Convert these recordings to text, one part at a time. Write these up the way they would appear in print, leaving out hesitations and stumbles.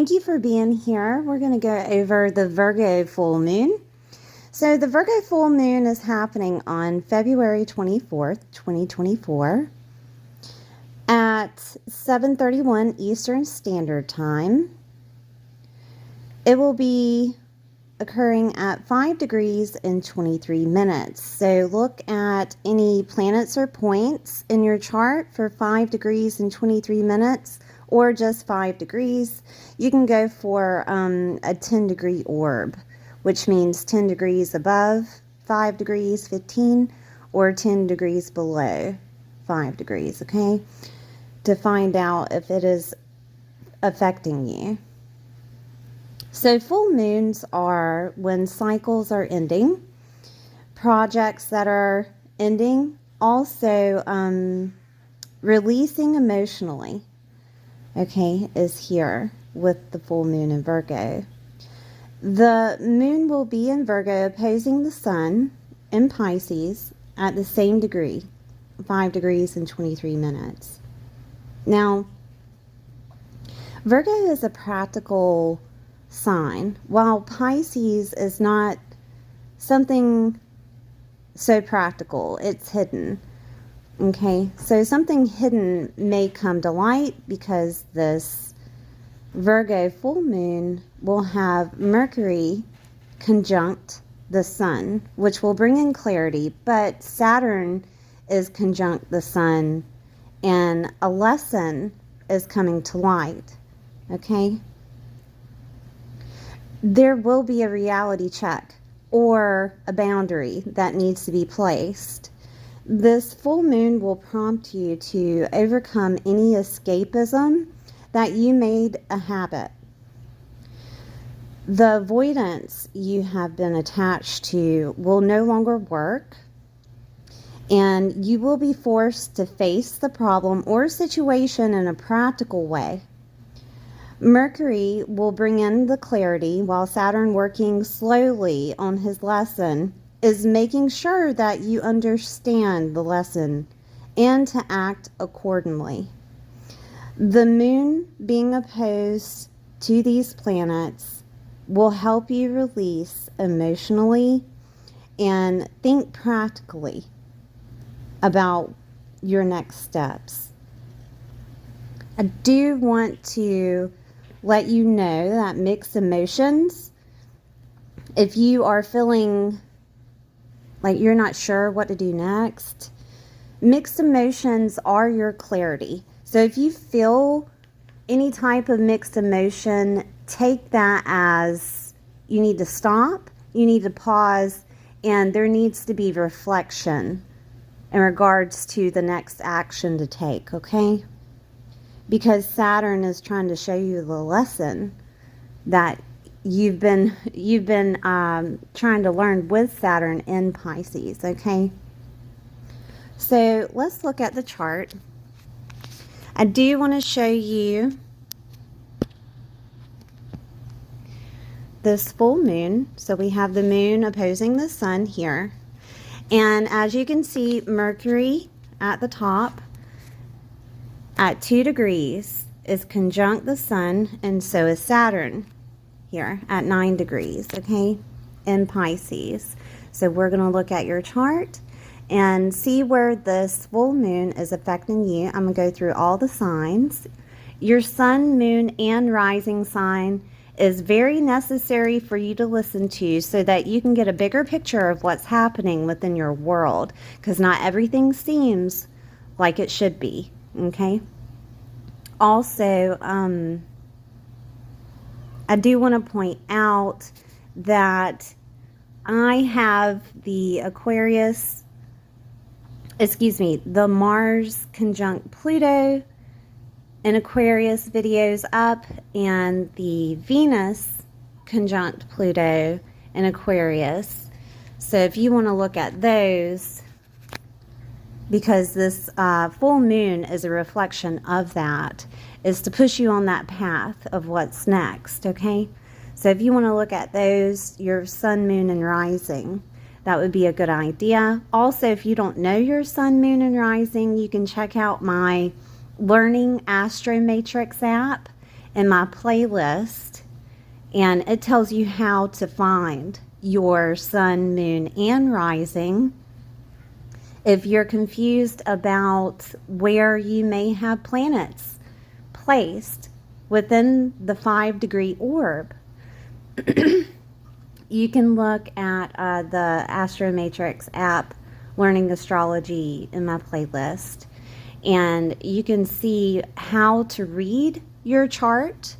thank you for being here. We're going to go over the Virgo full moon. So the Virgo full moon is happening on February 24th, 2024 at 7:31 Eastern Standard Time. It will be occurring at 5 degrees and 23 minutes. So look at any planets or points in your chart for 5 degrees and 23 minutes or just 5 degrees. You can go for a 10 degree orb, which means 10 degrees above 5 degrees, 15, or 10 degrees below 5 degrees, okay? To find out if it is affecting you. So full moons are when cycles are ending, projects that are ending, also releasing emotionally, okay, is here with the full moon in Virgo. The moon will be in Virgo opposing the sun in Pisces at the same degree, 5 degrees and 23 minutes. Now, Virgo is a practical sign, while Pisces is not something so practical. It's hidden. Okay, so something hidden may come to light because this Virgo full moon will have Mercury conjunct the sun, which will bring in clarity, but Saturn is conjunct the sun and a lesson is coming to light. Okay, there will be a reality check or a boundary that needs to be placed. This full moon will prompt you to overcome any escapism that you made a habit. The avoidance you have been attached to will no longer work, and you will be forced to face the problem or situation in a practical way. Mercury will bring in the clarity, while Saturn, working slowly on his lesson, is making sure that you understand the lesson and to act accordingly. The moon being opposed to these planets will help you release emotionally and think practically about your next steps. I do want to let you know that mixed emotions, if you are feeling like you're not sure what to do next, mixed emotions are your clarity. So if you feel any type of mixed emotion, take that as you need to stop, you need to pause, and there needs to be reflection in regards to the next action to take, okay? Because Saturn is trying to show you the lesson that you've been trying to learn with Saturn in Pisces, okay? So let's look at the chart. I do want to show you this full moon. So we have the moon opposing the sun here. And as you can see, Mercury at the top at 2 degrees is conjunct the sun, and so is Saturn here at 9 degrees, okay, in Pisces. So we're going to look at your chart and see where this full moon is affecting you. I'm going to go through all the signs. Your sun, moon, and rising sign is very necessary for you to listen to so that you can get a bigger picture of what's happening within your world, because not everything seems like it should be, okay? Also, I do want to point out that I have the the Mars conjunct Pluto in Aquarius videos up, and the Venus conjunct Pluto in Aquarius. So if you want to look at those, because this full moon is a reflection of that, is to push you on that path of what's next, okay? So if you want to look at those, your sun, moon, and rising, that would be a good idea. Also, if you don't know your sun, moon, and rising, you can check out my Learning Astro Matrix app. in my playlist, and it tells you how to find your sun, moon, and rising. If you're confused about where you may have planets placed within the 5-degree orb, you can look at the Astromatrix app, Learning Astrology, in my playlist, and you can see how to read your chart.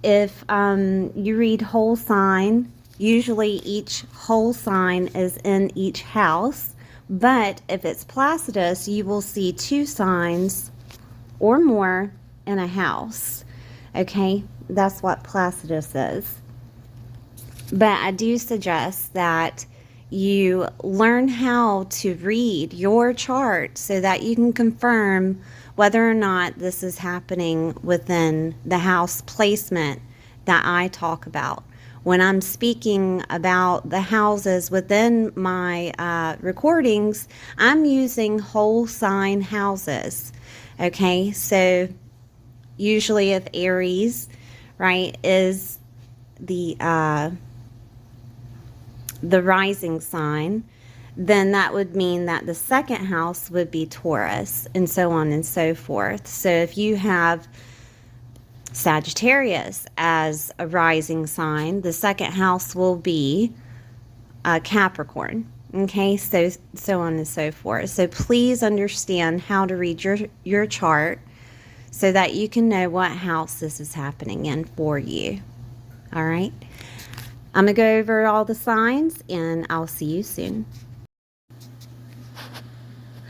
If you read whole sign, usually each whole sign is in each house, but if it's Placidus, you will see 2 signs or more in a house. Okay, that's what Placidus is. But I do suggest that you learn how to read your chart so that you can confirm whether or not this is happening within the house placement that I talk about. When I'm speaking about the houses within my recordings, I'm using whole sign houses. Okay, so usually if Aries, right, is the rising sign, then that would mean that the second house would be Taurus, and so on and so forth. So if you have Sagittarius as a rising sign, the second house will be Capricorn. Okay, so on and so forth. So please understand how to read your chart so that you can know what house this is happening in for you. All right. I'm going to go over all the signs, and I'll see you soon.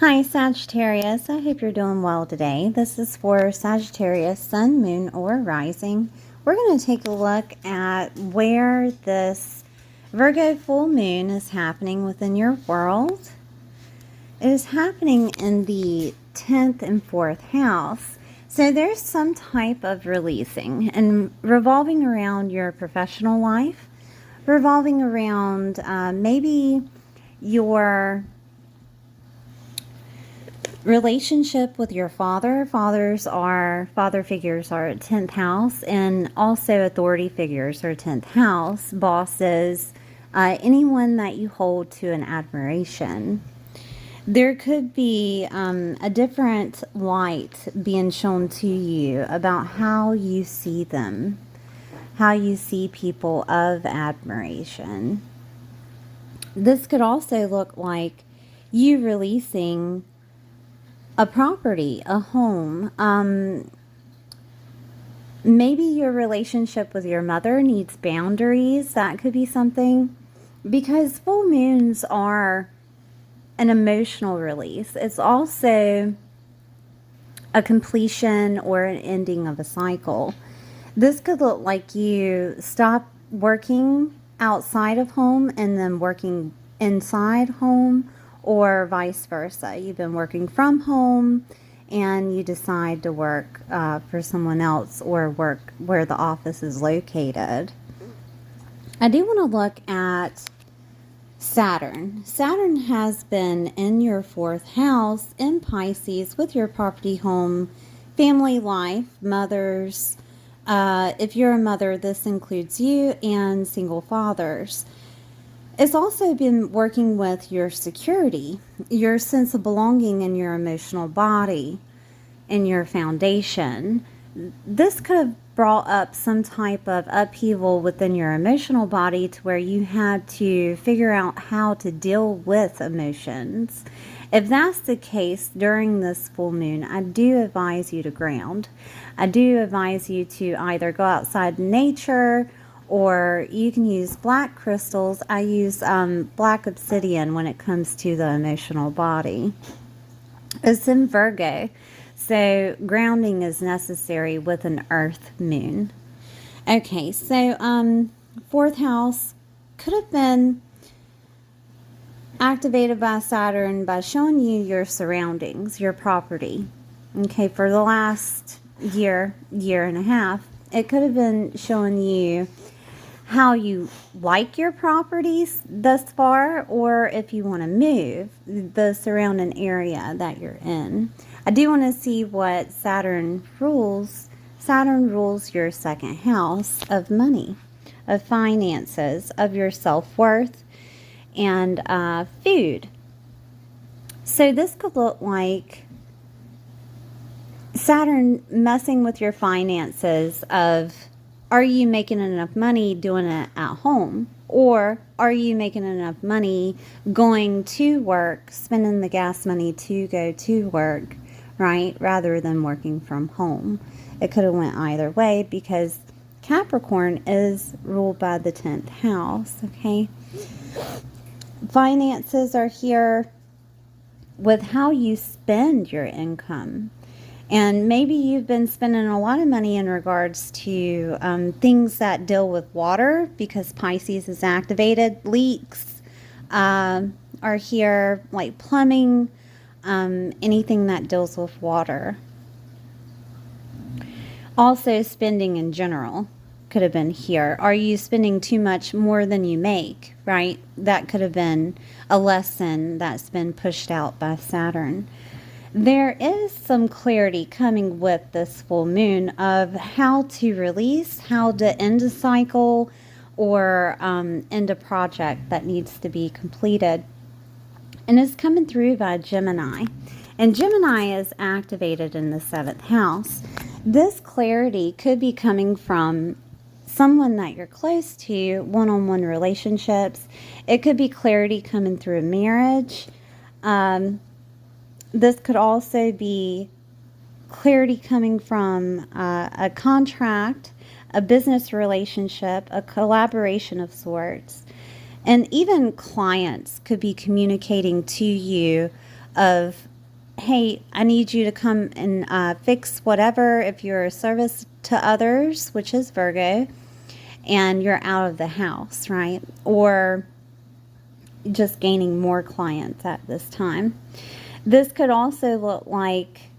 Hi, Sagittarius. I hope you're doing well today. This is for Sagittarius, sun, moon, or rising. We're going to take a look at where this Virgo full moon is happening within your world. It is happening in the 10th and 4th house. So there's some type of releasing and revolving around your professional life, revolving around maybe your relationship with your father. Father figures are 10th house, and also authority figures are 10th house, bosses, anyone that you hold to an admiration. There could be a different light being shown to you about how you see them, how you see people of admiration. This could also look like you releasing a property, a home. Maybe your relationship with your mother needs boundaries. That could be something, because full moons are an emotional release. It's also a completion or an ending of a cycle. This could look like you stop working outside of home and then working inside home, or vice versa. You've been working from home and you decide to work for someone else, or work where the office is located. I do want to look at Saturn. Saturn has been in your 4th house in Pisces with your property, home, family life, mothers. If you're a mother, this includes you, and single fathers. It's also been working with your security, your sense of belonging in your emotional body, and your foundation. This could have brought up some type of upheaval within your emotional body to where you had to figure out how to deal with emotions. If that's the case during this full moon, I do advise you to ground. I do advise you to either go outside in nature, or you can use black crystals. I use black obsidian when it comes to the emotional body. It's in Virgo, so grounding is necessary with an earth moon. Okay, so 4th house could have been activated by Saturn by showing you your surroundings, your property. Okay, for the last year and a half, it could have been showing you how you like your properties thus far, or if you want to move, the surrounding area that you're in. I do want to see what Saturn rules Saturn rules your second house of money, of finances, of your self-worth, and food. So this could look like Saturn messing with your finances of, are you making enough money doing it at home? Or are you making enough money going to work, spending the gas money to go to work, right? Rather than working from home. It could have went either way because Capricorn is ruled by the 10th house, okay? Finances are here with how you spend your income. And maybe you've been spending a lot of money in regards to things that deal with water because Pisces is activated. Leaks are here, like plumbing, anything that deals with water. Also, spending in general could have been here. Are you spending too much more than you make, right? That could have been a lesson that's been pushed out by Saturn. There is some clarity coming with this full moon of how to release, how to end a cycle, or end a project that needs to be completed. And it's coming through by Gemini. And Gemini is activated in the 7th house. This clarity could be coming from someone that you're close to, one-on-one relationships. It could be clarity coming through a marriage. This could also be clarity coming from a contract, a business relationship, a collaboration of sorts. And even clients could be communicating to you of, hey, I need you to come and fix whatever if you're a service to others, which is Virgo, and you're out of the house, right? Or just gaining more clients at this time. This could also look like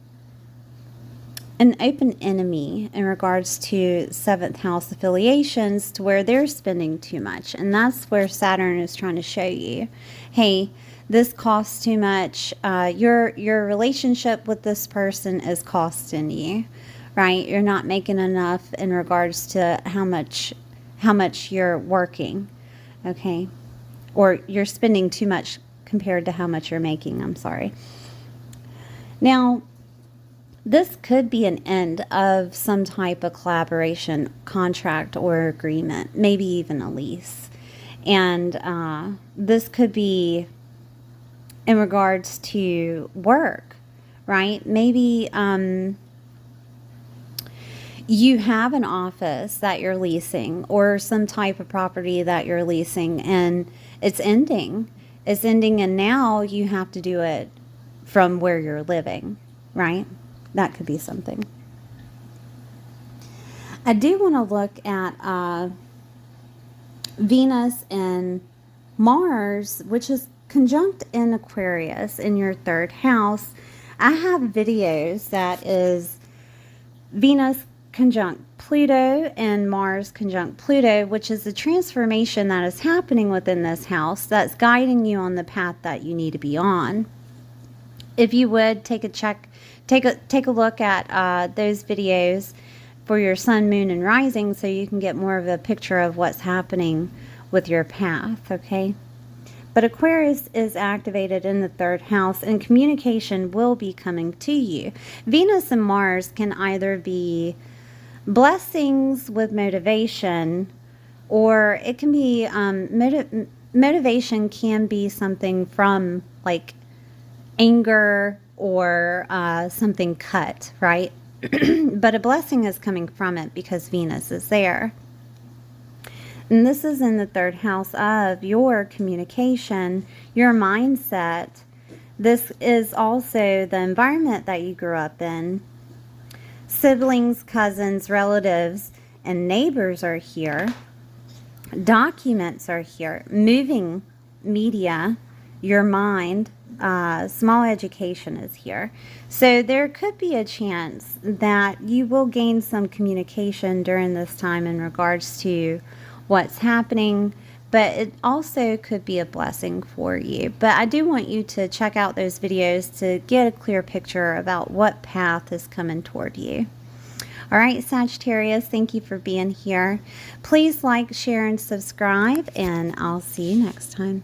an open enemy in regards to 7th house affiliations to where they're spending too much. And that's where Saturn is trying to show you, hey, this costs too much. Your relationship with this person is costing you, right? You're not making enough in regards to how much you're working, okay? Or you're spending too much compared to how much you're making, I'm sorry. Now, this could be an end of some type of collaboration, contract, or agreement, maybe even a lease. And this could be in regards to work, right? Maybe you have an office that you're leasing or some type of property that you're leasing, and it's ending. It's ending, and now you have to do it from where you're living, right? That could be something. I do want to look at Venus and Mars, which is conjunct in Aquarius in your 3rd house. I have videos that is Venus conjunct Pluto and Mars conjunct Pluto, which is the transformation that is happening within this house that's guiding you on the path that you need to be on. If you would take a look at those videos for your sun, moon, and rising so you can get more of a picture of what's happening with your path, okay? But Aquarius is activated in the 3rd house, and communication will be coming to you. Venus and Mars can either be blessings with motivation, or it can be motivation can be something from like anger or something cut, right? But a blessing is coming from it because Venus is there. And this is in the 3rd house of your communication, your mindset. This is also the environment that you grew up in. Siblings, cousins, relatives, and neighbors are here. Documents are here. Moving media, your mind, small education is here. So there could be a chance that you will gain some communication during this time in regards to what's happening, but it also could be a blessing for you. But I do want you to check out those videos to get a clear picture about what path is coming toward you. All right, Sagittarius, thank you for being here. Please like, share, and subscribe, and I'll see you next time.